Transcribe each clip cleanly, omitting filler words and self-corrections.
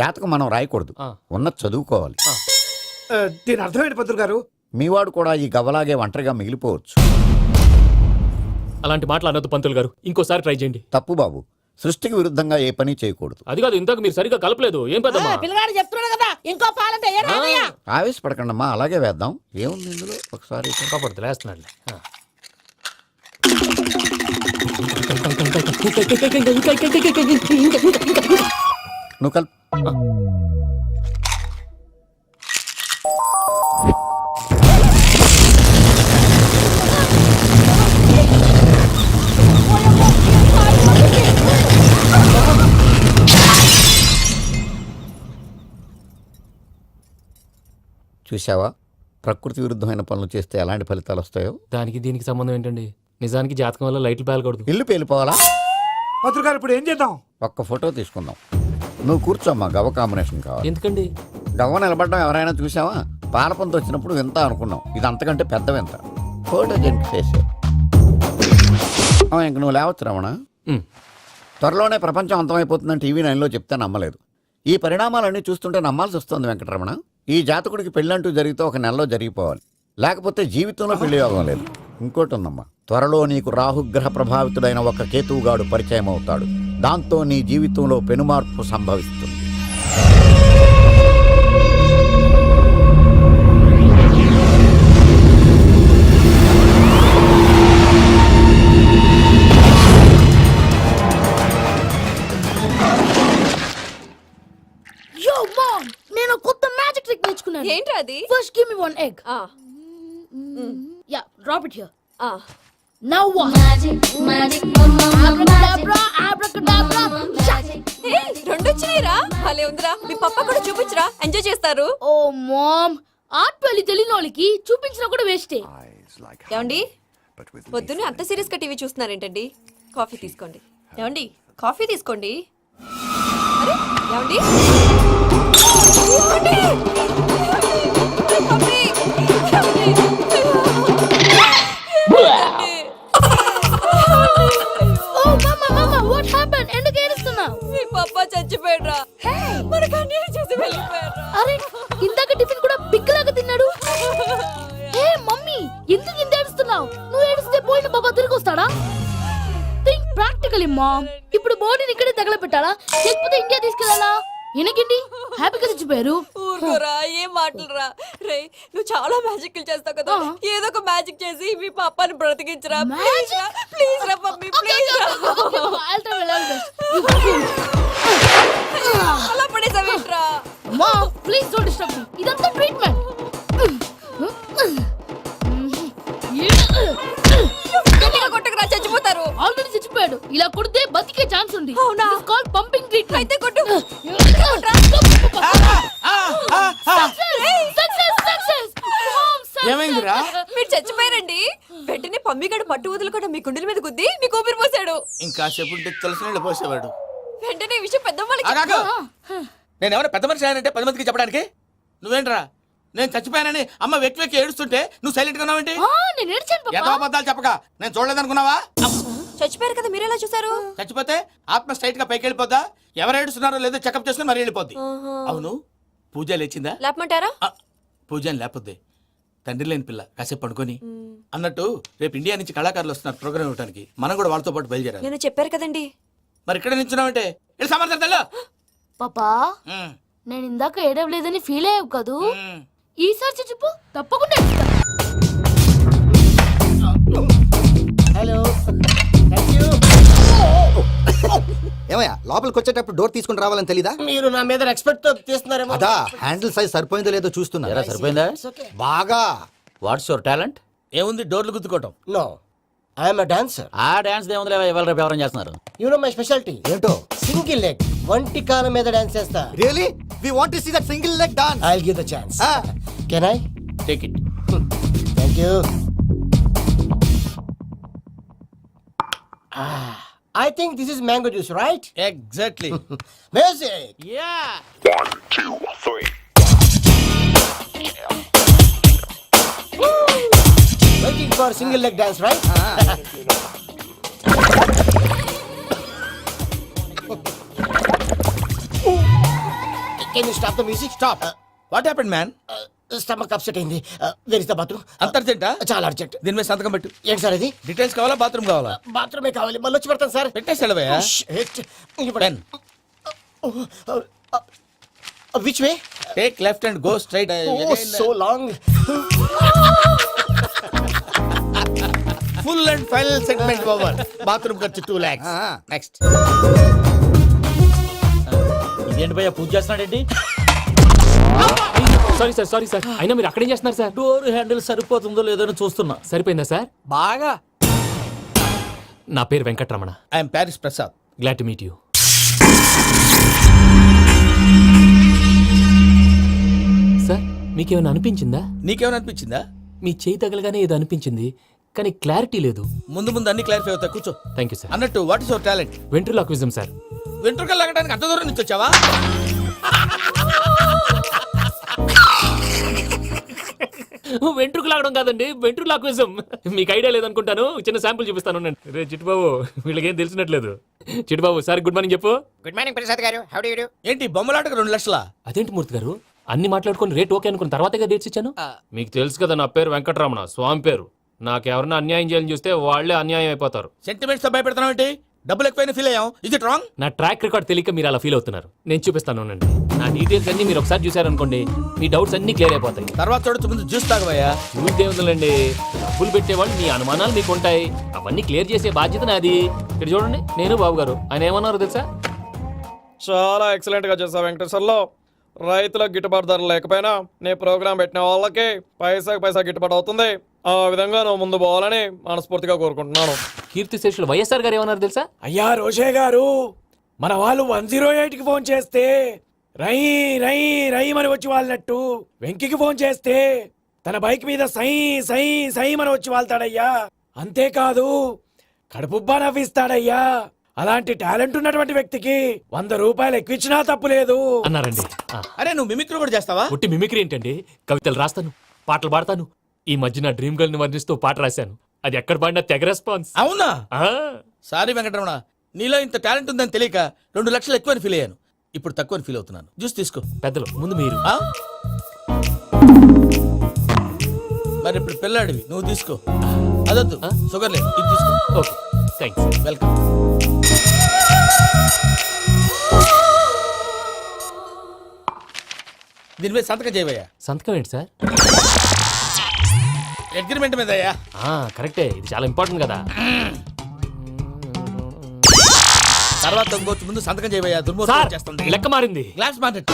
జాతకం మనం రాయకూడదు, ఉన్నది చదువుకోవాలి. దీని అర్థమైంది పంతులు గారు. మీవాడు కూడా ఈ గవ్వలాగే ఒంటరిగా మిగిలిపోవచ్చు. అలాంటి మాటలు అనొద్దు పంతులు గారు, ఇంకోసారి ట్రై చేయండి. తప్పు బాబు, సృష్టికి విరుద్ధంగా ఏ పని చేయకూడదు. అది కాదు, ఇంతకు మీరు సరిగ్గా కలపలేదు. ఏం పెద్దమ్మా? పిల్లగాడు చెప్తున్నాడు కదా, ఇంకో పాలంటే ఆవేశపడకండమ్మా, అలాగే వేద్దాం. ఏముంది ఇందులో, ఒకసారి కాపాడుతు లేస్తున్నాడు. నువ్వు కల్ చూసావా, ప్రకృతి విరుద్ధమైన పనులు చేస్తే ఎలాంటి ఫలితాలు వస్తాయో. దానికి దీనికి సంబంధం ఏంటండి? నిజానికి జాతకం వల్ల లైట్లు పేలకూడదు. ఇల్లు పేలిపోవాలా? పంతులు గారు ఇప్పుడు ఏం చేద్దాం? ఒక్క ఫోటో తీసుకుందాం. నువ్వు కూర్చోమ్మా, గవ్వ కాంబినేషన్ కావాలి. ఎందుకండి? గవ్వ నిలబడడం ఎవరైనా చూసావా? పాలపంత వచ్చినప్పుడు వింత అనుకున్నాం, ఇది అంతకంటే పెద్ద వింత. ఫోటో జంక్ చేసే ఇంక నువ్వు లేవచ్చు రమణ. త్వరలోనే ప్రపంచం అంతమైపోతుందని టీవీ 9లో చెప్తే నమ్మలేదు. ఈ పరిణామాలన్నీ చూస్తుంటే నమ్మాల్సి వస్తుంది వెంకటరమణ. ఈ జాతకుడికి పెళ్ళంటూ జరిగితే ఒక నెలలో జరిగిపోవాలి, లేకపోతే జీవితంలో పెళ్లి యోగం లేదు. ఇంకోటి ఉందమ్మా, త్వరలో నీకు రాహుగ్రహ ప్రభావితుడైన ఒక కేతువుగాడు పరిచయం అవుతాడు. దాంతో నీ జీవితంలో పెనుమార్పు సంభవిస్తుంది. నేను కొత్త మ్యాజిక్ ట్రిక్ నేర్చుకున్నాను. ఏంట్రా అది? First give me one egg. Yeah, drop it here. Now what? Magic abracadabra abracadabra. Hey, రెండు వచ్చినాయిరా. భలే ఉందిరా. మీ పప్ప కూడా చూపించరా, ఎంజాయ్ చేస్తారు. ఓ మామ్, ఆర్ట్ పెళ్లి తెలియని వాళ్ళకి చూపించినా కూడా వేస్టే. ఏమండి, పొద్దున్నే అంత సీరియస్ గా టీవీ చూస్తున్నారేంటండి? కాఫీ తీసుకోండి. ఏమండి, కాఫీ తీసుకోండి. అరే ఏమండి, మీ పప్ప చచ్చిపోయాడ్రా. మనకు అన్యాయం చేసి వెళ్ళిపోయాడ్రా. అరే, ఇందాక టిఫిన్ కూడా పిక్కలాగా తిన్నాడు. హే మమ్మీ, ఎందుకు ఇంత ఏడుస్తున్నావు? నువ్వు ఏడిస్తే పోయిన బాబా తిరిగి వస్తాడా? Think practically mom. ఇప్పుడు బాడీని ఇక్కడే తగలబెట్టాలా, లేకపోతే ఇండియా తీసుకెళ్ళాలా? ఎనకండి హ్యాపీగా చచ్చిపోయారు. ఊరుకోరా, ఏం మాటలురా. రే, నువ్వు చాలా మ్యాజిక్ చేస్తావు కదా, ఏదో ఒక మ్యాజిక్ చేసి మీ పాపాని బ్రతికించరా. ప్లీజ్ రా మమ్మీ, ప్లీజ్ రా. అలా పడేసావేంట్రా? Mom please don't disturb me. ఇదంతా ట్రీట్మెంట్. గట్టిగా కొట్టకురా, చచ్చిపోతారు. ఆల్రెడీ చచ్చిపోయాడు. ఇలా కొడితే బతికే ఛాన్స్ ఉంది. అవునా? It's called pumping treatment. అయితే కొట్టు. ఏమైందిరా? మీరు చచ్చిపోయారండి. వెంటనే పమ్మిగాడు పట్టు వదులుకుండా మీ గుండెల మీద గుద్ది మీకు ఊపిరి పోసాడు. ఇంకా చెప్పుంటే తెలిసిన పోసేవాడు. వెంటనే ఈ విషయం పెద్దవాళ్ళకి నేను ఎవరైనా పెద్ద మనిషి ఆయనంటే 10 మందికి చెప్పడానికి. నువ్వేంట్రా, నేను చచ్చిపోయానని అమ్మ వెక్కి వెక్కి ఏడుస్తుంటే నువ్వు సైలెంట్ గా ఉన్నావేంటి? నేను ఏడ్చాను పాపా. ఎంతో అబద్ధాలు చెప్పక నేను చూడలేదనుకున్నావా? చచ్చిపోయారు కదా, మీరెలా చూసారు? చచ్చిపోతే ఆత్మ స్ట్రైట్ గా పైకి వెళ్ళిపోద్దా? ఎవరు ఏడుస్తున్నారో లేదో చెకప్ చేసుకుని మరీ వెళ్ళిపోద్ది. అవును, పూజ లేచిందా? లేపమంటారా? పూజ లేకపోద్ది. తండ్రి లేని పిల్ల, కాసేపు పడుకొని. అన్నట్టు రేపు ఇండియా నుంచి కళాకారులు వస్తున్నారు ప్రోగ్రామ్ ఇవ్వడానికి. మనం కూడా వాళ్ళతో పాటు బయలుదేరాలి. నేను చెప్పారు కదండి. మరి ఇక్కడ నిల్చున్నావంటే వెళ్ళి సమర్థతలో. పాపా, నేను ఇందాక ఏడవలేదని ఫీల్ అయ్యావు కదూ? ఈసారి చచ్చిపో, తప్పకుండా ఏడుస్తా. హలో, ఏమయ్యా లోపలికి వచ్చేటప్పుడు డోర్ తీసుకుని రావాలని తెలీదా? మీరు నా మీద ఎక్స్పెక్ట్ తో తీస్తున్నారేమో. అదా హ్యాండిల్ సైజ్ సరిపోయిందో లేదో చూస్తున్నా. సరిపోయిందా? బాగా. What's your talent? ఏముంది, డోర్లు గుద్దుకోవటం. No, I'm dancer. ఆ డాన్స్ దేవుందిలే, ఇవాళ రేపు ఎవరైనా చేస్తున్నారు. యు నో మై స్పెషాలిటీ ఏంటో? సింగిల్ లెగ్, వంటి కాలం మీద డాన్స్ చేస్తా. Really we want to see that single leg dance. I will give the chance. Can I take it? Thank you. I think this is mango juice, right? Exactly. Music. Yeah. 1, 2, 3. Waiting for single leg dance, right? Can you stop the music stop what happened man stomach upset అయింది where is the bathroom అంత అర్జెంటా చాలా urgent. దీని మీద సంతకం పెట్టు ఏంటి sir ఇది? Details కావాలా బాత్రూమ్ కావాలా బాత్రూమే కావాలి, మళ్ళీ వచ్చి పెడతాను సార్. పెట్టేసి వెళ్ళవయ్యా pen which way? Take left and go straight so long. Full and final segment over bathroom ఖర్చు 2 lakhs నెక్స్ట్ ఇదేంటి భయ్యా పూజ చేస్తున్నాడేంటి? సారీ సార్ అయినా మీరు అక్కడేం చేస్తున్నారు సార్? డోర్ హ్యాండిల్ సరిపోతుందో లేదో అని చూస్తున్నా. సరిపోయిందా సార్? బాగా. నా పేరు Venkataramana. I'm Paris Prasad. Glad to meet you. Sir మీకేమైనా అనిపించిందా? నీకేమైనా అనిపించిందా? మీ చేయి తగలగానే ఏదో అనిపించింది కానీ క్లారిటీ లేదు. ముందు ముందు అన్ని క్లారిఫై అవుతాయి, కూర్చో. Thank you sir. అన్నట్టు what is your talent? Ventriloquism sir. వెంట్రుకలు లాగడానికి అంత దూరం నుంచి వచ్చావా? వెంట్రుకు లాగడం కాదండి, వెంట్రులాక్విజం. మీకు ఐడియా లేదనుకుంటాను, చిన్న శాంపుల్ చూపిస్తాను. రే చిట్టుబాబు, వీళ్ళకేం తెలిసినట్లేదు. చిట్టుబాబు సార్ గుడ్ మార్నింగ్ చెప్పు. Good morning Prasad garu, how do you do? ఏంటి బొమ్మలాటకు 2 లక్షలా? అదేంటి మూర్తి గారు, అన్ని మాట్లాడుకుని రేట్ ఓకే అనుకున్న తర్వాతగా డేట్స్ ఇచ్చాను. మీకు తెలుసు కదా నా పేరు వెంకటరమణ, స్వామి పేరు. నాకెవరన్నా అన్యాయం చేయాలని చూస్తే వాళ్లే అన్యాయం అయిపోతారు. సెంటిమెంట్స్ తో భయపెడతావు ఏంటి? డబ్బులు ఎక్కువైనా ఫీల్ అయ్యాం. ఇది రాంగ్. నా ట్రాక్ రికార్డ్ తెలియక మీరు అలా ఫీల్ అవుతున్నారు. నేను చూపిస్తాను ఉండండి. నా డీటెయిల్స్ అన్ని మీరు ఒకసారి చూసారనుకోండి, మీ డౌట్స్ అన్ని క్లియర్ అయిపోతాయి. తర్వాత చూడొచ్చు, ముందు జ్యూస్ తాగవయ్యా. చూస్తే ఉందండి, డబ్బులు పెట్టేవాళ్ళు మీ అనుమానాలు మీకు ఉంటాయి, అవన్నీ క్లియర్ చేసే బాధ్యత నాది. ఇక్కడ చూడండి, నేను బాబు గారు. ఆయన ఏమన్నారు తెలుసా? చాలా ఎక్సలెంట్ గా చేసావు వెంకటేశ్వర్లో. రైతులకు గిట్టుబాటు ధర లేకపోయినా నీ ప్రోగ్రాం పెట్టిన వాళ్ళకి పైసాకి పైసా గిట్టుబాటు అవుతుంది. ఆ విధంగా నువ్వు ముందు పోవాలని మనస్ఫూర్తిగా కోరుకుంటున్నాను. కీర్తి శేషులు వైఎస్ఆర్ గారు ఏమన్నారు తెలుసా? అయ్యా రోషే గారు, మన వాళ్ళు 108కి ఫోన్ చేస్తే రై రై రై అని వచ్చి వాళ్ళనట్టు, వెంకికి ఫోన్ చేస్తే తన బైక్ మీద సై సై సై అని వచ్చి వాళ్తాడయ్యా. అంతేకాదు కడుపుబ్బా నవ్విస్తాడయ్యా. అలాంటి టాలెంట్ ఉన్నటువంటి వ్యక్తికి 100 రూపాయలు ఎక్కువ ఇచ్చినా తప్పు లేదు అన్నారండి. అరే నువ్వు మిమిక్రీ కూడా చేస్తావా? ఒట్టి మిమిక్రీ ఏంటండి, కవితలు రాస్తాను, పాటలు పాడతాను. ఈ మధ్య నా డ్రీమ్ గర్ల్ ని వర్ణిస్తూ పాట రాశాను, అది ఎక్కడ పాడినా తెగ రెస్పాన్స్. అవునా? సారీ వెంకటరమణ, నీలో ఇంత టాలెంట్ ఉందని తెలియక 2 లక్షలు ఎక్కువని ఫీల్ అయ్యాను. ఇప్పుడు తక్కువని ఫీల్ అవుతున్నాను. జ్యూస్ తీసుకో. పెద్దలు ముందు మీరు. ఆ? మరి ఇప్పుడు పిల్లాడివి, నువ్వు తీసుకో. అదొద్దు, షుగర్ లేదు, ఇది తీసుకో. Okay thanks. వెల్కమ్. దీని మీద సంతకం చేయవయ్యా. సంతకం ఏంటి సార్? అగ్రిమెంట్ మీద అయ్యా. కరెక్టే, ఇది చాలా ఇంపార్టెంట్ కదా. తర్వాత ఇంకొచ్చి ముందు సంతకం చేయవయ్యా. సార్ దుర్మోహం చేస్తుంది. లెక్క మారింది. Glass market.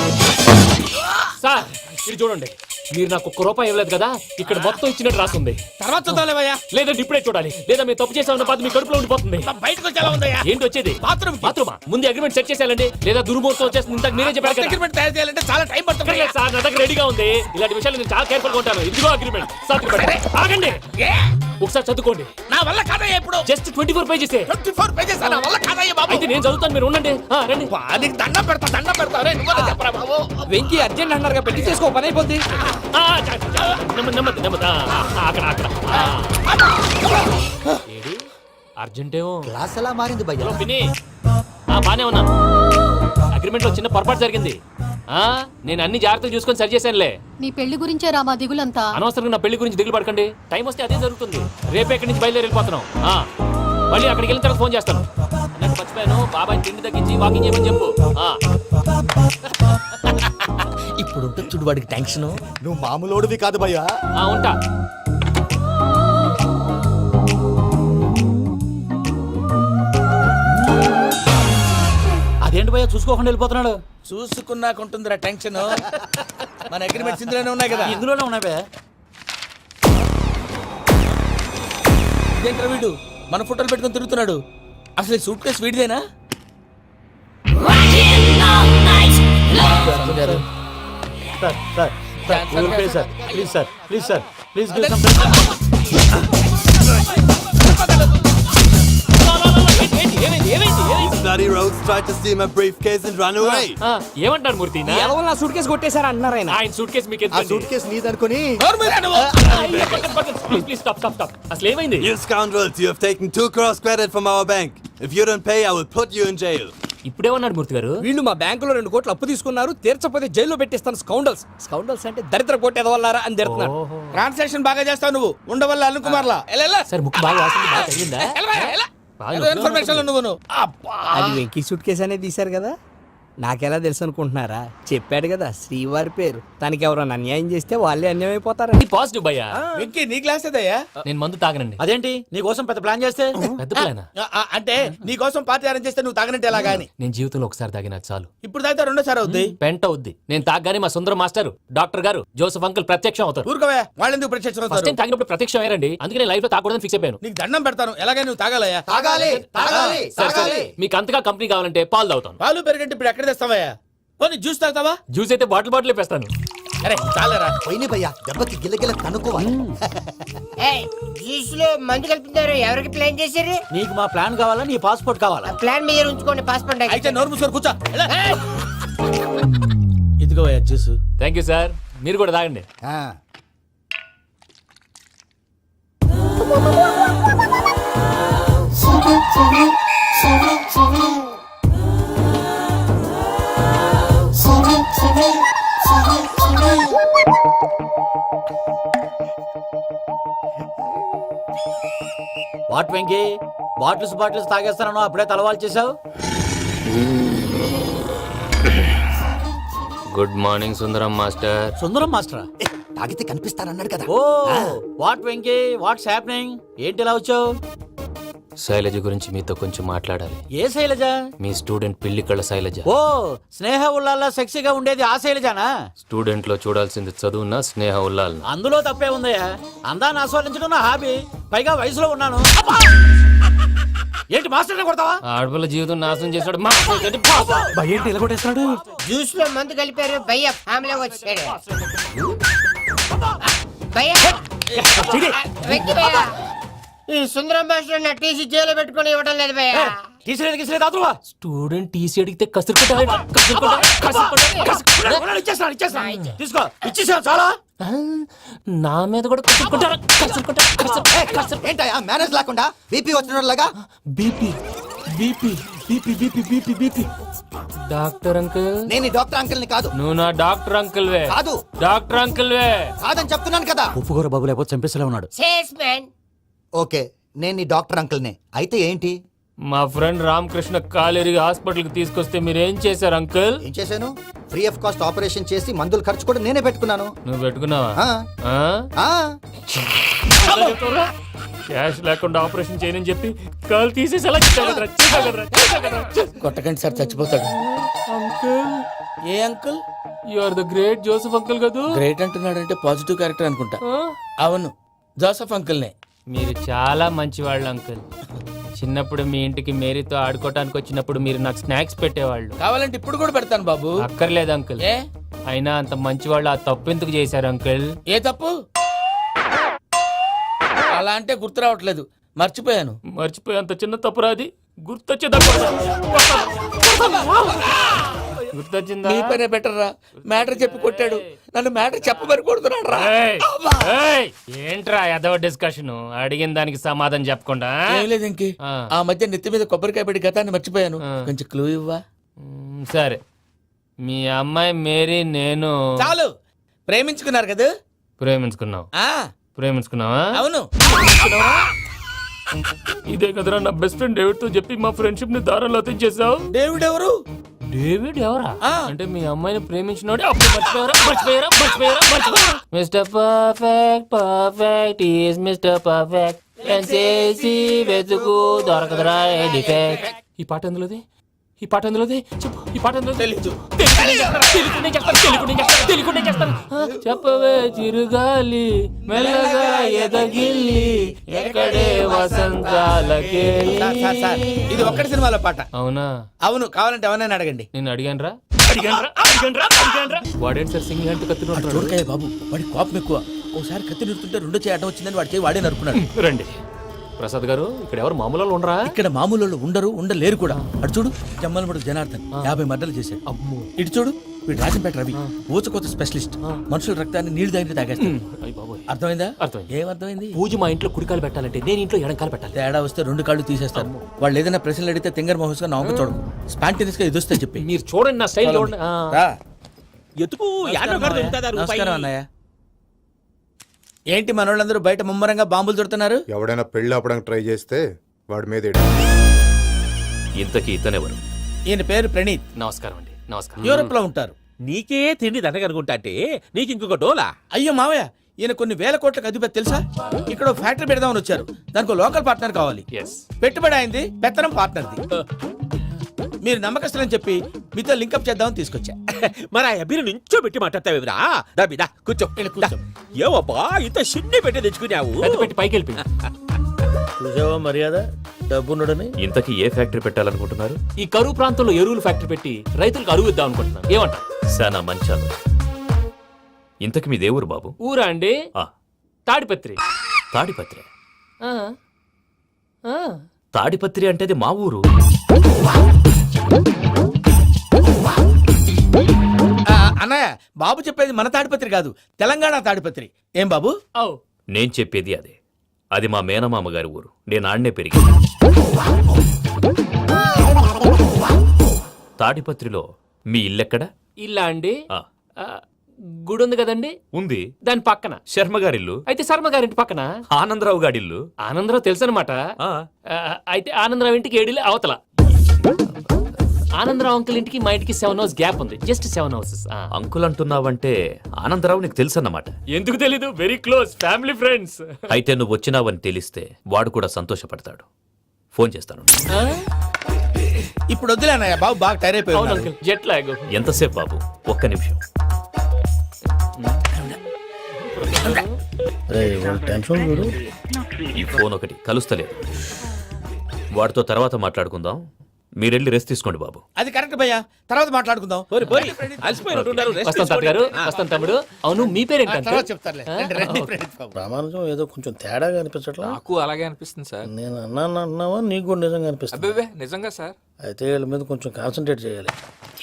సార్ ఇది చూడండి, మీరు నాకు 1 రూపాయి ఇవ్వలేదు కదా, ఇక్కడ మొత్తం ఇచ్చినట్టు రాస్తుంది. తర్వాత చూద్దాంలేవయ్యా. లేదంటే ఇప్పుడే చూడాలి, లేదా మీరు తప్పు చేసామన్న బాధ మీ కడుపులో ఉండిపోతుంది. బయటకు వచ్చి ఎలా ఉందయ్యా? ఏంటి వచ్చేది? బాత్రూమ్. బాత్రూమా? ముందు అగ్రిమెంట్ సెట్ చేసేయాలండి, లేదా దుర్మూర్తం వచ్చేస్తుంది. ఇంతకు మీరే చెప్పారు కదా. అగ్రిమెంట్ తయారు చేయాలంటే చాలా టైం పడుతుంది. లేదు సార్, నా దగ్గర రెడీగా ఉంది. ఇలాంటి విషయాలు నేను చాలా కేర్ఫుల్ గా ఉంటాను. ఇదిగో అగ్రిమెంట్. ఆగండి, ఒకసారి చదువుకోండి. నా వల్ల కాదయ్యా. ఇప్పుడు జస్ట్ 24 పేజెస్. 24 పేజెస్ నా వల్ల కాదయ్యా బాబు. అయితే నేను చదువుతాను, మీరు ఉండండి. రండి. నీకు దండం పెడతా రే. నువ్వు చెప్పరా బాబు. వెంకీ అర్జెంట్ అన్నారుగా, పెట్టి చేసుకో, పని అయిపోద్ది. నెమ్మది. అక్కడ ఏడి అర్జెంటేమో. క్లాస్ ఎలా మారింది భయ్యా? హలో పిన్ని, బానే ఉన్నాను. అగ్రిమెంట్ లో చిన్న పొరపాటు జరిగింది. నేను అన్ని జాగ్రత్తలు చూసుకొని సరి చేశానులే. నీ పెళ్లి గురించే రా మా దిగులంతా. అనవసరంగా నా పెళ్లి గురించి దిగులు పడకండి. టైం వస్తే అదే జరుగుతుంది. రేపే ఇక్కడి నుంచి బయలుదేరి వెళ్ళిపోతున్నాం. మళ్ళీ అక్కడికి వెళ్ళిన తర్వాత ఫోన్ చేస్తాను. నాకు మర్చిపోయాను, బాబాయ్ తిండి తగ్గించి వాకింగ్ చేయమని చెప్పు. ఇప్పుడు ఉంటుంది చూడు వాడికి టెన్షన్. నువ్వు మామూలోడివి కాదు భయ్యా. ఉంటా. అదేంటి భయ్యా చూసుకోకుండా వెళ్ళిపోతున్నాడు? చూసుకున్నాకుంటుందిరా టెన్షన్. మన అగ్రిమెంట్స్ ఇందులోనే ఉన్నాయి కదా. ఇందులోనే ఉన్నాయి భయ్యా. ఇదేంట్రా వీడు మన ఫోటోలు పెట్టుకొని తిరుగుతున్నాడు? అసలు సూట్ కేసు వీడిదేనా? Please bloody rogues tried to steal my briefcase and run away. ఏమంటారు మూర్తి? నా సూట్ కేసు కొట్టేశారు అన్నారు ఆయన. ఆయన సూట్ కేసు మీకు ఆ సూట్ కేసు నీదనుకుని ప్లీజ్ స్టాప్. అసలు ఏమైంది? You scoundrels, you have taken 2 crores credit from our bank. If you don't pay, I will put you in jail. ఇప్పుడేమన్నాడు మూర్తి గారు? వీళ్ళు మా బ్యాంకులో 2 కోట్లు అప్పు తీసుకున్నారు, తీర్చకపోతే జైల్లో పెట్టిస్తాను స్కౌండల్స్. స్కౌండల్స్ అంటే దరిద్ర కోట ఎదవల్లారా అని తిడుతున్నారు. ట్రాన్సాక్షన్ బాగా చేస్తావు నువ్వు, ఉండవల్ల అల్లు కుమార్లా. సార్ ముక్కు బాగా వాసింది, బాగా తగిలిందా? బాగా నొప్పిగా ఇన్ఫర్మేషన్ నువ్వు అది వెంకీ సూట్ కేసు అనేది తీశారు కదా, నాకెలా తెలుసు అనుకుంటున్నారా? చెప్పాడు కదా శ్రీవారి పేరు. తనకి ఎవరైనా అన్యాయం చేస్తే వాళ్ళే అన్యాయం అయిపోతారు. ఇది పాజిటివ్ భయ్యా. వెంకీ నీ క్లాస్ ఏదయ్యా? నేను మందు తాగనండి. అదేంటి నీకోసం పెద్ద ప్లాన్ చేస్తే? పెద్ద ప్లానా? అంటే నీ కోసం పార్టీ అరేంజ్ చేస్తే నువ్వు తాగనంటే ఎలాగా అని. నేను జీవితంలో ఒకసారి తాగినా చాలు. ఇప్పుడు తాగితే రెండోసారి అవుద్ది. పెంట అవుద్ది. నేను తాగగానే మా సుందరం మాస్టర్, డాక్టర్ గారు, జోసఫ్ అంకుల్ ప్రత్యక్షం అవుతారు. ఊరుకోవా, వాళ్ళెందుకు ప్రత్యక్షం ఫస్ట్ అవుతారు? టైం తాగినప్పుడు ప్రత్యక్షం అయ్యారండి. అందుకే నేను లైఫ్ లో తాగకూడదని ఫిక్స్ అయిపోయాను. నీకు దండం పెడతాను, ఎలాగే నువ్వు తాగాలయ్యా. తాగాలి తాగాలి సరే, సరే. తాగాలి. మీకు అంతగా కంపెనీ కావాలంటే పాలు తాగుతాను. పాలు పెరిగంటే ఇప్పుడు ఎక్కడ తెస్తావయ్యా? పోనీ జ్యూస్ తాగుతావా? జ్యూస్ అయితే బాటిల్ వేస్తాను. అరే చాలరా. పోయిన భయ్యా దెబ్బకి గిల్లగిల్ల తనుకోవాలి. జ్యూస్ లో మందు కలుపుతున్నారు, ఎవరికి ప్లాన్ చేశారు? నీకు మా ప్లాన్ కావాలా, నీ పాస్పోర్ట్ కావాలా? ప్లాన్ మీద ఉంచుకోండి, పాస్పోర్ట్ అయితే నోరు మూసుకొని కూర్చో. ఇదిగోవయ్యా జ్యూస్. Thank you sir. మీరు కూడా తాగండి. ఆ. వాట్ వెంకీ, బాటిల్స్ తాగేస్తానో అప్పుడే తలవాలు చేసావు. Good morning Sundaram master. Sundaram మాస్టరా? ఏ, తాగితే కనిపిస్తానన్నాడు కదా. Oh what Venky, what's happening? ఏంటి ఇలా వచ్చావు? శైలజ గురించి మీతో కొంచెం మాట్లాడాలి. ఏ శైలజ? మీ స్టూడెంట్ పిల్లి కళ్ళ శైలజ. ఓ స్నేహ ఉల్లాల్లో సెక్సీగా ఉండేది ఆ శైలజానా? స్టూడెంట్ లో చూడాల్సింది చదువున్న స్నేహ ఉల్లాల్. అందులో తప్పే ఉందయ్యా, అందాన్ని ఆస్వాదించడం నా హాబీ, పైగా వయసులో ఉన్నాను. అబ్బా! ఏంటి మాస్టర్ కొడతావా? ఆడపిల్ల జీవితం నాశనం చేశాడు. ఏంటి ఇలా కొట్టేస్తున్నాడు? జ్యూస్ లో మందు కలిపారు, భయ్య ఫ్యామిలీ వచ్చాడు. భయ్య వెంకీ భయ్య, ఈ సుందరం భాష నా టీసీ జైలు పెట్టుకొని ఇవ్వడం లేదు భయ్య. తీసిలేదు అదువా? స్టూడెంట్ టీసీ అడిగితే తీసుకో, ఇచ్చేసా చాలా. నా మీద కూడా ఏంటయ్యా మేనేజ్ లేకుండా బీపీ వచ్చినలాగా? BP BP BP BP BP BP. Doctor uncle, నేను ఈ డాక్టర్ అంకుల్ ని కాదు. నువ్వు నా డాక్టర్ అంకుల్ వే. కాదు. డాక్టర్ అంకుల్ వే. కాదని చెప్తున్నాను కదా. ఉప్పుకూర బాబు లేకపోతే చంపేసేలా ఉన్నాడు. Sales man. ఓకే, నేను ఈ డాక్టర్ అంకుల్ నే. అయితే ఏంటి? మా ఫ్రెండ్ రామకృష్ణ కాలేరికి హాస్పిటల్ కి తీసుకొస్తే మీరేం చేశారు అంకుల్? ఏం చేశాను? ఫ్రీ ఆఫ్ కాస్ట్ ఆపరేషన్ చేసి మందుల ఖర్చు కూడా నేనే పెట్టుకున్నాను. నువ్వు పెట్టుకున్నావా? ఆ. ఆ? ఆ. క్యాష్ లేకుండా ఆపరేషన్ చేయనని చెప్పి కాల్ తీసేసి ఎలా కొట్టకండి సార్, చచ్చిపోతాడు. అంకుల్, ఏ uncle? You are the great Joseph uncle కదూ? గ్రేట్ అంటున్నాడంటే పాజిటివ్ క్యారెక్టర్ అనుకుంటా. ఆ? అవును, జోసఫ్ అంకుల్నే. మీరు చాలా మంచివాళ్ళు అంకుల్. చిన్నప్పుడు మీ ఇంటికి మేరీతో ఆడుకోవటానికి వచ్చినప్పుడు మీరు నాకు స్నాక్స్ పెట్టేవాళ్ళు. కావాలంటే ఇప్పుడు కూడా పెడతాను బాబు. అక్కర్లేదు అంకుల్. ఏ అయినా అంత మంచివాళ్ళు ఆ తప్పు ఎందుకు చేశారు అంకుల్? ఏ తప్పు? అలా అంటే గుర్తు రావట్లేదు, మర్చిపోయాను. మర్చిపోయేంత చిన్న తప్పురాది గుర్తొచ్చేదా? గుర్తొచ్చిందా? నీ పనే బెటర్ రా. మ్యాటర్ చెప్పి కొట్టాడు, నన్ను మ్యాటర్ చెప్పమని కొడుతున్నాడు రా. ఏయ్, ఏయ్, ఏంట్రా ఎదవ డిస్కషన్? అడిగిన దానికి సమాధానం చెప్పకుండా? ఏం లేదు ఇంకి. ఆ. ఆ మధ్య నెత్తి మీద కొబ్బరికాయ పెట్టి గతాన్ని మర్చిపోయాను. ఆ. కొంచెం క్లూ ఇవ్వా? సరే, మీ అమ్మాయి మేరీ నేను చాలు, ప్రేమించుకున్నారు కదా? ప్రేమించుకున్నావు. ఆ ప్రేమించుకున్నావా? అవును. ఇదే కదరా నా బెస్ట్ ఫ్రెండ్ డేవిడ్ తో చెప్పి మా ఫ్రెండ్షిప్ ని దారంలో తెచ్చేసావు. డేవిడ్ ఎవరు? డేవిడ్ ఎవరా? ఆ. అంటే మీ అమ్మాయిని ప్రేమించినోడే అప్పుడు మర్చిపోయారా? Mister perfect perfect is mister perfect చేసి వెతుకు దొరకదురా డిఫెక్ట్. ఈ పాట ఎందులోది? చెప్పు, ఈ పాట ఎందులో? తెలీదు. తెలియకుండా చేస్తాను. చెప్పవే చిరుగాలి మెల్లగా ఎదగిల్లి ఎక్కడే వసంతాలకే. సార్, సార్, ఇది ఒక్కటి సినిమాలో పాట. అవునా? అవును, కావాలంటే ఎవరైనా అడగండి. నేను అడిగానరా? వాడేంటి సార్ సింగిల్ హ్యాండ్ కత్తి చూడకాయ బాబు, వాడి కోపం ఎక్కువ. ఒకసారి కత్తి నిరుతుంటే రెండో చేయి అడ్డం వచ్చిందని వాడి చేయి వాడే నరుకున్నాడు. రండి ప్రసాద్ గారు, ఇక్కడ ఎవరు మామూలు వాళ్ళు ఉండరా? ఇక్కడ మామూలు ఉండరు, ఉండలేరు కూడా. అటు చూడు, జమ్మలమడు జనార్దన్ 50 మర్డర్లు చేశాడు. అమ్మో. ఇటు చూడు, వీడు రాజంపేట రవి ఊచకోత స్పెషలిస్ట్ మనుషుల రక్తాన్ని నీళ్లు దగ్గర తాగేస్తాడు. అయ్య బాబోయ్. అర్థమైందా? అర్థమైంది. ఏమర్థమైంది? పూజ మా ఇంట్లో కుడికాలు పెట్టాలంటే నేను ఇంట్లో ఎడంకాలు పెట్టాలి. తేడా వస్తే 2 కాళ్ళు తీసేస్తారు. వాళ్ళు ఏదైనా ప్రశ్నలు అడిగితే తింగర్ మహోస్ గా నవ్వు చూడకు. స్పాంటినియస్ గా ఎదుస్తా చెప్పి మీరు చూడండి నా స్టైల్ చూడండి. రా. ఎతుకు నమస్కారం అన్నయ్య. ఏంటి మనోళ్ళందరూ బయట ముమ్మరంగా బాంబులు దొరుకుతున్నారు? ఎవడైనా పెళ్ళి ఆపడానికి ట్రై చేస్తే వాడి మీద ఇంతకీ ఇతనెవరు? ఈయన పేరు ప్రణీత్. నమస్కారం అండి. నమస్కారం. యూరోప్ లో ఉంటారు. నీకే తిండి దండగనుకుంటా అంటే నీకు ఇంకొక డోలా. అయ్యో మావయ్య, ఈయన కొన్ని వేల కోట్లకు అధిపతి తెలుసా? ఇక్కడ ఓ ఫ్యాక్టరీ పెడదామని వచ్చారు. దానికి లోకల్ పార్ట్నర్ కావాలి. Yes. పెట్టుబడి అయింది, పెత్తనం పార్ట్నర్ది. మీరు నమ్మకస్తులని చెప్పి మీతో లింకప్ చేద్దామని తీసుకొచ్చా. మరి ఆ అబ్బిని నుంచో పెట్టి మాట్లాడతావేమిరా? దాబిదా కూర్చో. ఈయన కూర్చో. ఏవబ్బా ఇంత షిన్ని పెట్టి తెచ్చుకున్నావు? పెద్ద పెట్టి పైకి వెళ్ళిపోయి చూసావా మర్యాద డబ్బున్నడని. ఇంతకీ ఏ ఫ్యాక్టరీ పెట్టాలనుకుంటున్నారు? ఈ కరువు ప్రాంతంలో ఎరువులు ఫ్యాక్టరీ పెట్టి రైతులకు అరువు ఇద్దాం అనుకుంటున్నాను. ఏమంటారు? శానా మంచాలు. ఇంతకి మీ దేవురు బాబు? ఊరా అండి? ఆ, తాడిపత్రి. తాడిపత్రి. ఆ. ఆ. తాడిపత్రి అంటే అది మా ఊరు. అన్నయ్య, బాబు చెప్పేది మన తాడిపత్రి కాదు, తెలంగాణ తాడిపత్రి. ఏం బాబు? ఔ. నేను చెప్పేది అదే. అది మా మేనమామ గారి ఊరు. నేను ఆడనే పెరిగాను. తాడిపత్రిలో మీ ఇల్లెక్కడ? ఇల్లా అండి? ఆ, ఆ, గుడి ఉంది కదండి, ఉంది. దాని పక్కన. శర్మ గారిల్లు. అయితే శర్మ గారింటి పక్కన ఆనందరావు గారిల్లు. ఆనందరావు తెలుసు అనమాట. ఆ, అయితే ఆనందరావు ఇంటికి 7 అవతల. ఆనందరావు అంకుల్ ఇంటికి మా ఇంటికి 7 hours గ్యాప్ ఉంది. Just 7 hours. అంకుల్ అంటున్నావంటే ఆనందరావు నీకు తెలుసన్నమాట. ఎందుకు తెలీదు? Very close family friends. అయితే నువ్వు వచ్చినావని తెలిస్తే వాడు కూడా సంతోషపడతాడు. ఫోన్ చేస్తాను. ఇప్పుడు వద్దులే అన్నయ్య, బాబు బాగా టైర్ అయిపోయి అవును ఉన్నాడు. Uncle, jet lag. ఎంతసేపు బాబు? ఒక్క నిమిషం. ఈ ఫోన్ ఒకటి కలుస్తలేదు. వాడితో తర్వాత మాట్లాడుకుందాం. మీరెళ్ళి రెస్ట్ తీసుకోండి బాబు. అది కరెక్ట్ భయ్యా, తర్వాత మాట్లాడుకుందాం. వస్తాం తాత గారు, వస్తాం తమ్ముడు. అవును, మీ పేరేంటంటే? తర్వాత చెప్తారులే. రండి, రండి, ప్రణీత్ బాబు. ప్రామాణికం ఏదో కొంచెం తేడాగా అనిపించట్లా. నాకు అలాగే అనిపిస్తుంది సార్. నేను అన్నావా నీకు కూడా నిజంగా అనిపిస్తుంది. అబ్బే నిజంగా సార్. అయితే వీళ్ళ మీద కొంచెం కాన్సన్ట్రేట్ చేయాలి.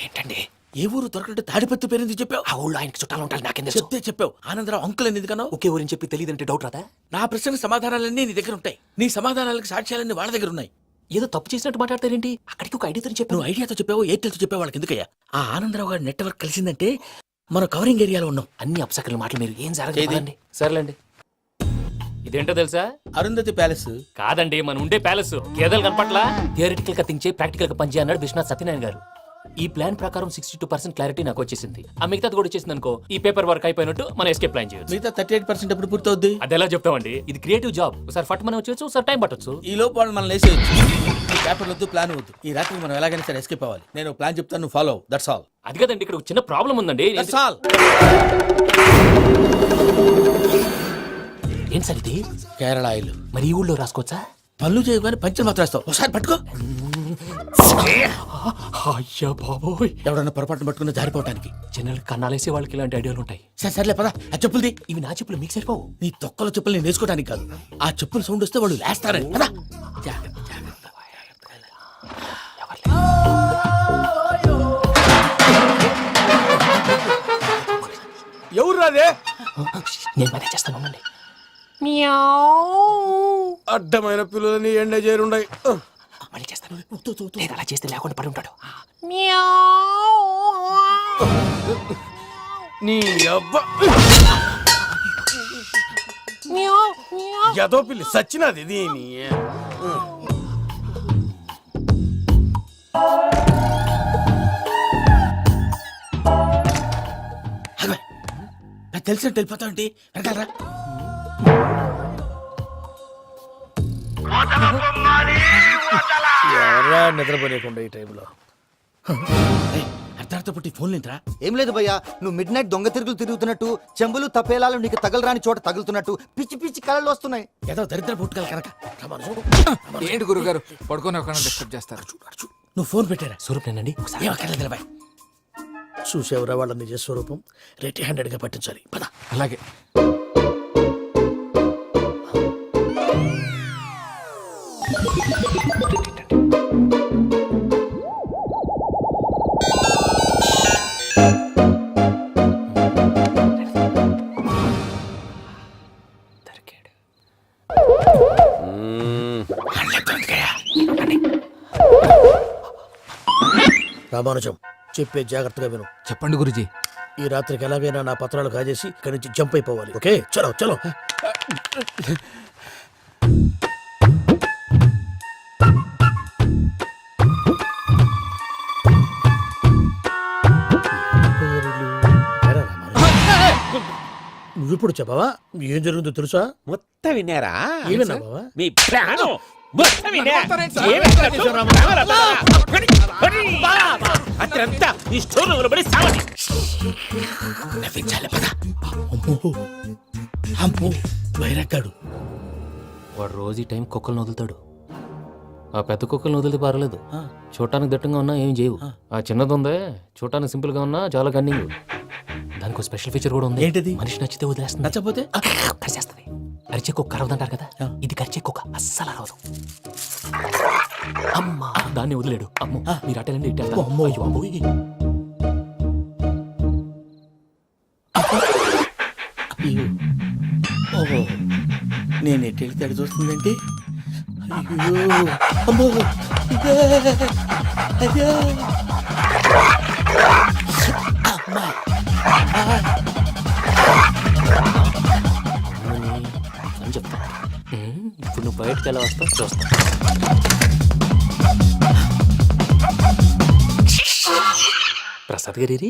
ఏంటండి? ఏ ఊరు దొరకట్టు తాడిపత్రి పేరు ఎందుకు చెప్పావు? ఆ ఊళ్ళో ఆయనకి చుట్టాలు ఉంటారు. నాకేం తెలుసు? చెప్తే చెప్పావు. ఆనందరావు అంకుల్ అని ఎందుకన్నావు? ఒకే ఊరిని చెప్పి తెలియదంటే డౌట్ రాదా? నా ప్రశ్నకు సమాధానాలన్నీ నీ దగ్గర ఉంటాయి. నీ సమాధానాలకు సాక్ష్యాలన్నీ వాళ్ళ దగ్గర ఉన్నాయి. ఏదో తప్పు చేసినట్టు మాట్లాడతారేంటి? అక్కడికి ఒక ఐడియాతో చెప్పాను. నువ్వు ఐడియాతో చెప్పావు, ఎయిర్టెల్తో చెప్పావు, వాళ్ళకి ఎందుకయ్యా? ఆ ఆనందరావు గారి నెట్వర్క్ కలిసిందంటే మనం కవరింగ్ ఏరియాలో ఉన్నాం. అన్ని అప్సకర్ల మాటలు మీరు ఏం జరగదండి. సర్లేండి. ఇదేంటో తెలుసా? అరుంధతి ప్యాలెస్ కాదండి, మనం ఉండే ప్యాలెస్. గేదెలు కనపట్లా? థియరిటికల్ గా థింక్ చేయి, ప్రాక్టికల్ గా పనిచేయి అన్నాడు విశ్వనాథ్ సత్యనారాయణ గారు. ఈ ప్లాన్ ప్రకారం 62% క్లారిటీ నాకు వచ్చేసింది. ఆ మిగతాది కూడా వచ్చేసింది అనుకో, ఈ పేపర్ వర్క్ అయిపోయినట్టు మనం ఎస్కేప్ ప్లాన్ చేయొచ్చు. మిగతా 38% ఎప్పుడు పూర్తవుద్ది? అది ఎలా చెప్తామండి? ఇది క్రియేటివ్ జాబ్. ఒకసారి ఫట్ మనం వచ్చేచ్చు, ఒకసారి టైం పట్టొచ్చు. ఈ లోపు వాళ్ళు మనం లేసేయచ్చు. ఈ పేపర్ వద్దు, ప్లాన్ వద్దు. ఈ రాత్రి మనం ఎలాగైనా సరే ఎస్కేప్ అవ్వాలి. నేను ప్లాన్ చెప్తాను, నువ్వు ఫాలో. That's all. అది కదండి, ఇక్కడ ఒక చిన్న ప్రాబ్లం ఉందండి. That's all. ఏం సార్ ఇది? కేరళ ఆయిల్. మరి ఈ ఊళ్ళో రాసుకోవచ్చా? పనులు చేయగానే పంచర్ మాత్రం వేస్తావు. ఒకసారి పట్టుకో. అయ్యా బాబోయ్, ఎవడన్నా పొరపాటున పట్టుకున్న జారిపోవటానికి. జనరల్ కన్నాలేసే వాళ్ళకి ఇలాంటి ఐడియాలు ఉంటాయి. సరే సర్లే పదా, ఆ చెప్పులది. ఇవి నా చెప్పులు మీకు సరిపోవు. నీ తొక్కల చెప్పులు నేను వేసుకోవడానికి కాదు, ఆ చెప్పులు సౌండ్ వస్తే వాళ్ళు లేస్తారని. పదా. ఎవరు రాదే? నేను మనే చేస్తాను, ఉండండి. అడ్డమైన పిల్లలని ఎండ చేరుండయి. మళ్ళీ చేస్తాను. లేదు, అలా చేస్తే లేకుండా పడి ఉంటాడు. నీ అబ్బా ఎదో పిల్లి సచ్చినది దీని. నాకు తెలిసినట్టు వెళ్ళిపోతా ఉంటే వెనకాలరా. ఎవరా నిద్రపోలేకుండా ఈ టైంలో? అర్ధార్థ పుట్టి ఫోన్ లేంట్రా. ఏం లేదు భయ్యా, నువ్వు మిడ్ నైట్ దొంగ తిరుగులు తిరుగుతున్నట్టు, చెంబులు తపేలాలు నీకు తగలరాని చోట తగులుతున్నట్టు పిచ్చి పిచ్చి కళలు వస్తున్నాయి. ఏదో దరిద్ర పుట్టుకల కనుక. ఏంటి గురుగారు పడుకొని ఒక డిస్టర్బ్ చేస్తారు? నువ్వు ఫోన్ పెట్టారా? స్వరూప్ నేనండి. ఒకసారి ఏమక్కర్లేదు నిలబాయ్. చూసేవరా వాళ్ళ నిజ స్వరూపం. రెట్టి హ్యాండెడ్ గా పట్టించాలి. పద. అలాగే. రామానుజం చెప్పే జాగ్రత్తగా విను. చెప్పండి గురుజీ. ఈ రాత్రికి ఎలాగైనా నా పత్రాలు కాజేసి ఇక్కడి నుంచి జంప్ అయిపోవాలి. ఓకే, చలో చలో. నువ్విప్పుడు చెప్పవా ఏం జరుగుతుందో తెలుసా? మొత్తం విన్నారా? ఏమన్నా బావా? మీ ప్రాణం మొత్తం విన్నా. అత్రంతా ఈ స్టోర్ రూమ్ లో పడి సావండి. నవ్వించాలి పద. అమ్మో అమ్మో వైరక్కాడు. వాడు రోజు ఈ టైం కుక్కలను వదులుతాడు. ఆ పెద్ద కుక్కలను వదిలితే పర్లేదు, చూడటానికి దట్టంగా ఉన్నా ఏం చేయవు. ఆ చిన్నది ఉందే, చూడటానికి సింపుల్ గా ఉన్నా చాలా కన్నింగ్. దానికి ఒక స్పెషల్ ఫీచర్ కూడా ఉంది. ఏంటిది? మనిషి నచ్చితే వదిలేస్తుంది, నచ్చపోతే కరిచేస్తుంది. అరిచే కుక్క అరవదంటారు కదా, ఇది కరిచే కుక్క అస్సలు అరవదు. అమ్మా దాన్ని వదిలేడు. అమ్మో మీరు అటెండి ఇటు అమ్మో. ఓహో నేను ఎటు వెళ్తే అటు చూస్తుందంటే అయ్యో అమ్మో అయ్యో అమ్మా. అని చెప్తా. ఇప్పుడు నువ్వు బయటకు ఎలా వస్తావు చూస్తా. ప్రసాద్ గారి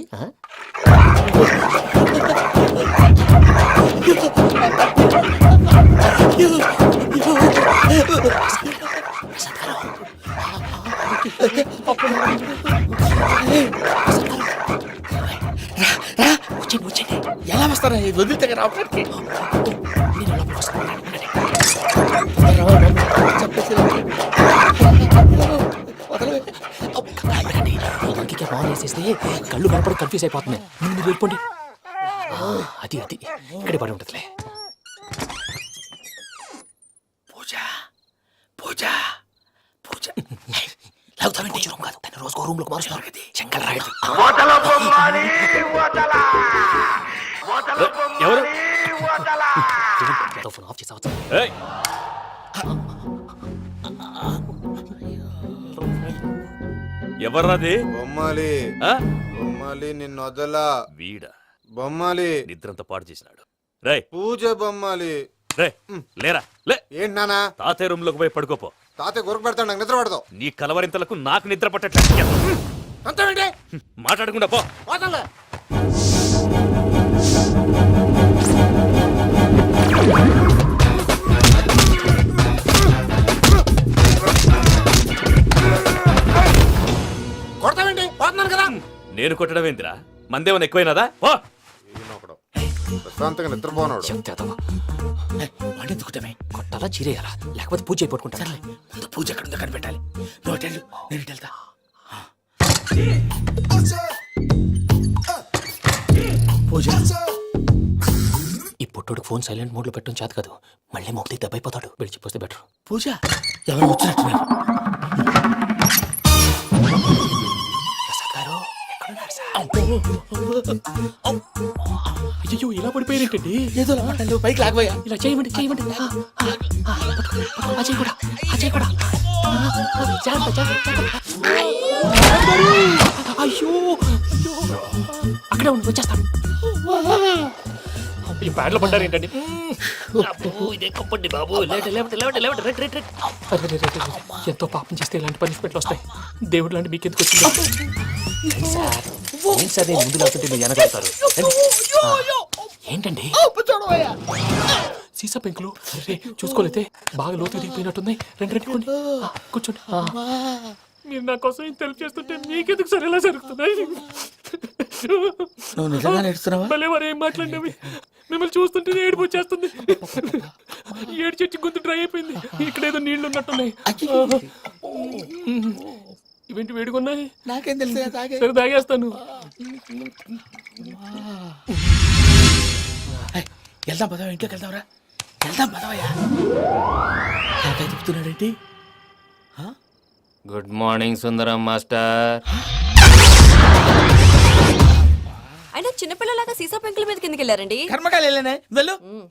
ఎలా వస్తారా వదిలితే రావడానికి? ఇంకే బాగా వేసేస్తే కళ్ళు కనపడి కన్ఫ్యూజ్ అయిపోతున్నాయి. మీరు వెళ్ళిపోండి. అది అది ఇక్కడే పడి ఉంటుందిలే. పూజ పూజ పూజ లాగుతామంటే రూమ్ కాదు, తన రోజుకో రూమ్ లోకి మారుస్తున్నారు కదా. చెంగల్ రాయడు. ఎవరు? ఫోన్ ఆఫ్ చేసావచ్చు. ఎవర్రాది? బొమ్మాలి ఆ? బొమ్మాలి నిన్ను వదలా. వీడా బొమ్మాలి నిద్రంతా పాడు చేసినాడు. రే పూజ బొమ్మాలి. రే లేరా లే. ఏంటి నానా? తాతయ్య రూమ్ లోకి పోయి పడుకోపో. తాతయ్య గురకు పెడతాడు, నాకు నిద్ర పడతావు. నీ కలవరింతలకు నాకు నిద్ర పట్టట్లేదు. అంతేంటి మాట్లాడకుండా పో. పోతాలే. కొడతావేంటి? పోతున్నాను కదా. నేను కొట్టడం ఏంటిరా? మందేమన్నా ఎక్కువైనదా? పో. ఈయనొకడు ప్రశాంతంగా నిద్రపోనాడు. వాడెందుకుంటామే? కొట్టాలా చీరేయాలా లేకపోతే పూజ అయిపోట్టుకుంటా. ముందు పూజ ఎక్కడ ఉందో కనిపెట్టాలి. నువ్వు అటెళ్ళు, నేను ఇటు వెళ్తా. పూజ ఈ పొట్టుడికి ఫోన్ సైలెంట్ మోడ్ లో పెట్టడం చేత కాదు, మళ్ళీ మొక్కి దెబ్బైపోతాడు. విడిచిపోతే బెటర్. పూజ ఎవరు వచ్చినట్టున్నారు? ప్రసాద్ గారు ఎక్కడున్నారు సార్? అయ్యో ఇలా పడిపోయారేంటండి? ఏదో మాటలు పైకి లాగబోయా. ఇలా చేయమండి చేయమండి. అజయ్ కూడా అజయ్ కూడా. జాగ్రత్త జాగ్రత్త. అయ్యో అక్కడే ఉండి వచ్చేస్తాను. ఈ బ్యాడ్లో పడ్డారు ఏంటండి? ఇదే కప్పండి బాబు. ఎంతో పాపం చేస్తే ఇలాంటి పనిష్మెంట్లు వస్తాయి. దేవుడు లాంటి మీకు ఎందుకు వచ్చింది సార్? ఏం సార్ నేను ముందు లేకుంటే మీరు వెనకాడతారు. ఏంటండి సీసా పెంకులు? అరే చూసుకోలేతే బాగా లోతు దిగిపోయినట్టున్నాయి. రెండు రెండు కూర్చోండి. మీరు నా కోసం ఇంత హెల్ప్ చేస్తుంటే మీకెందుకు సరే ఎలా జరుగుతున్నాయి? నువ్వు నిజంగా నేర్చుతున్నావా? భలే వారు ఏం మాట్లాడినవి. మిమ్మల్ని చూస్తుంటే ఏడుపు వచ్చేస్తుంది. ఏడు చెట్టు గొంతు డ్రై అయిపోయింది. ఇక్కడ ఏదో నీళ్లు ఉన్నట్టున్నాయి. ఇవేంటి వేడుకున్నాయి? నాకేం తెలుసు. సరే తాగేస్తాను. వెళ్దాం పదవా, ఇంట్లోకి వెళ్దాంరా. వెళ్దాం పదవయ్యా. నాకై చెప్తున్నాడేంటి? Good morning Sundaram master. అయినా చిన్నపిల్లలాగా సీసా పెంకుల మీద కిందకి వెళ్ళారండి. కర్మకాయలు వెళ్ళానే వెళ్ళు.